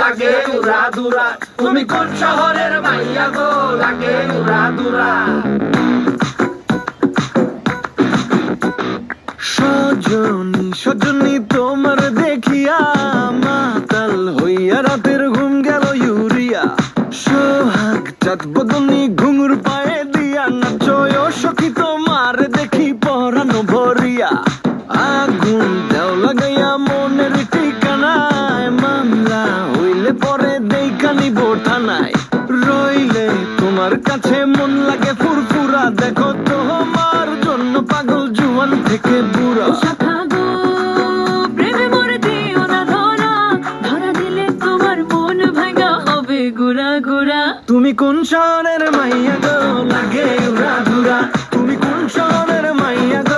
লাগে উড়াদুরা। তুমি কোন শহরের মাইয়া গো, লাগে উড়াদুরা। সজনী সজনী তোমার দেখিয়া মাতাল হইয়া রাতের ঘুম গেল ইউরিয়া। সোহাগ চাঁদ বদনী ঘুঙুর পায়ে দিয়া নাচয় সখী তোমার দেখি পরানো ভরিয়া। আগুন দেও লাগাইয়া মনের ঠিকানায়, মামলা হইলে পরে দেখা নিব থানায়। রইলে তোমার কাছে মন লাগে ফুরফুরা, দেখো তোমার জন্য পাগল জুয়ান থেকে বুড়া। শাখা গো প্রেমে মরে দিও না ধরা, ধরা দিলে তোমার মন ভাঙা হবে গুড়া গুড়া। তুমি কোন শহরের মাইয়া গো, লাগে উড়াধুরা। তুমি কোন শহরের মাইয়া গো,